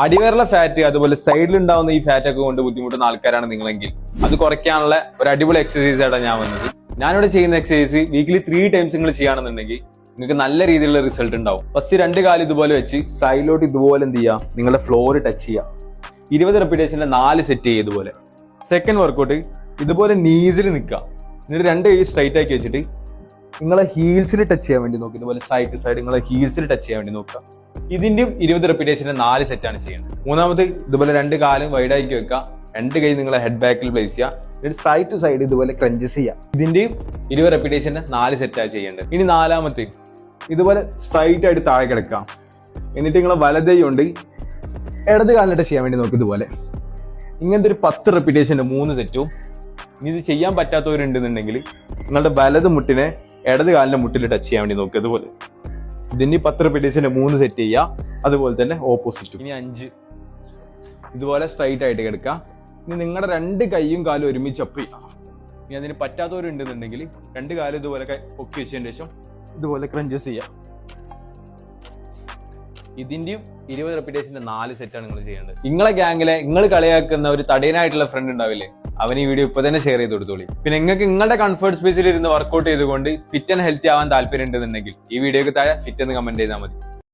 അടിവയറുള്ള fat അതുപോലെ സൈഡിൽ ഉണ്ടാവുന്ന ഈ ഫാറ്റ് ഒക്കെ കൊണ്ട് ബുദ്ധിമുട്ടുന്ന ആൾക്കാരാണ് നിങ്ങളെങ്കിൽ അത് കുറയ്ക്കാനുള്ള ഒരു അടിപൊളി എക്സസൈസ് ആയിട്ടാണ് ഞാൻ വന്നത്. ഞാനിവിടെ ചെയ്യുന്ന എക്സസൈസ് വീക്കിലി 3 times നിങ്ങൾ ചെയ്യുകയാണെന്നുണ്ടെങ്കിൽ നിങ്ങൾക്ക് നല്ല രീതിയിലുള്ള റിസൾട്ട് ഉണ്ടാവും. ഫസ്റ്റ് 2 കാല് ഇതുപോലെ വെച്ച് സൈഡിലോട്ട് ഇതുപോലെ എന്ത് ചെയ്യുക, നിങ്ങളുടെ ഫ്ലോർ ടച്ച് ചെയ്യുക. 20 റെപ്പിറ്റേഷന്റെ 4 സെറ്റ് ചെയ്യുക ഇതുപോലെ. സെക്കൻഡ് വർക്കൗട്ട് ഇതുപോലെ നീസിൽ നിൽക്കുക. എന്നിട്ട് 2 കൈ സ്ട്രൈറ്റ് ആക്കി വെച്ചിട്ട് നിങ്ങളെ ഹീൽസിൽ ടച്ച് ചെയ്യാൻ വേണ്ടി നോക്കുക. ഇതുപോലെ സൈഡ് ടു സൈഡ് നിങ്ങളെ ഹീൽസിൽ ടച്ച് ചെയ്യാൻ വേണ്ടി നോക്കുക. ഇതിന്റെയും 20 റെപ്പിറ്റേഷന്റെ 4 സെറ്റാണ് ചെയ്യുന്നത്. മൂന്നാമത് ഇതുപോലെ 2 കാലും വൈഡാക്കി വെക്കുക. 2 കൈ നിങ്ങളെ ഹെഡ് ബാക്കിൽ പ്ലേസ് ചെയ്യുക. എന്നിട്ട് സൈഡ് ടു സൈഡ് ഇതുപോലെ ക്രഞ്ചസ് ചെയ്യുക. ഇതിന്റെയും 20 റെപ്പിറ്റേഷന്റെ 4 സെറ്റാണ് ചെയ്യേണ്ടത്. ഇനി നാലാമത്തെ ഇതുപോലെ സ്ട്രൈറ്റ് ആയിട്ട് താഴെ കിടക്കുക. എന്നിട്ട് നിങ്ങളെ വലതൈ കൊണ്ട് ഇടത് കാലിനിട്ട് ചെയ്യാൻ വേണ്ടി നോക്കുക. ഇതുപോലെ ഇങ്ങനത്തെ ഒരു 10 റെപ്പിറ്റേഷന്റെ 3 സെറ്റും. ഇനി ഇത് ചെയ്യാൻ പറ്റാത്തവരുണ്ടെന്നുണ്ടെങ്കിൽ നിങ്ങളുടെ വലത് മുട്ടിനെ ഇടത് കാലിന്റെ മുട്ടിൽ ടച്ച് ചെയ്യാൻ വേണ്ടി നോക്കുക. അതുപോലെ ഇതിന് 10 റെപ്പിറ്റേഷന്റെ 3 സെറ്റ് ചെയ്യുക. അതുപോലെ തന്നെ ഓപ്പോസിറ്റും. ഇനി 5 ഇതുപോലെ സ്ട്രൈറ്റ് ആയിട്ട് കിടക്കുക. ഇനി നിങ്ങളുടെ 2 കൈയും കാലും ഒരുമിച്ച് അപ്പ് ചെയ്യുക. ഇനി അതിന് പറ്റാത്തവരുണ്ടെന്നുണ്ടെങ്കിൽ 2 കാലും ഇതുപോലെ പൊക്കി വെച്ചതിന് ശേഷം ഇതുപോലെ ക്രഞ്ചസ് ചെയ്യുക. ഇതിന്റെയും 20 റെപ്പിറ്റേഷന്റെ 4 സെറ്റാണ് നിങ്ങൾ ചെയ്യേണ്ടത്. നിങ്ങളെ ഗ്യാങ്ങിലെ നിങ്ങൾ കളിയാക്കുന്ന ഒരു തടയനായിട്ടുള്ള ഫ്രണ്ട് ഉണ്ടാവില്ലേ, അവൻ ഈ വീഡിയോ ഇപ്പൊ തന്നെ ഷെയർ ചെയ്ത് കൊടുത്തോളി. പിന്നെ നിങ്ങൾക്ക് നിങ്ങളുടെ കംഫർട്ട് സ്പേസിൽ ഇരുന്ന് വർക്കൗട്ട് ചെയ്തുകൊണ്ട് ഫിറ്റ് ആൻഡ് ഹെൽത്തി ആവാൻ താല്പര്യം ഉണ്ടെന്നുണ്ടെങ്കിൽ ഈ വീഡിയോക്ക് താഴെ ഫിറ്റ് എന്ന് കമന്റ് ചെയ്താൽ മതി.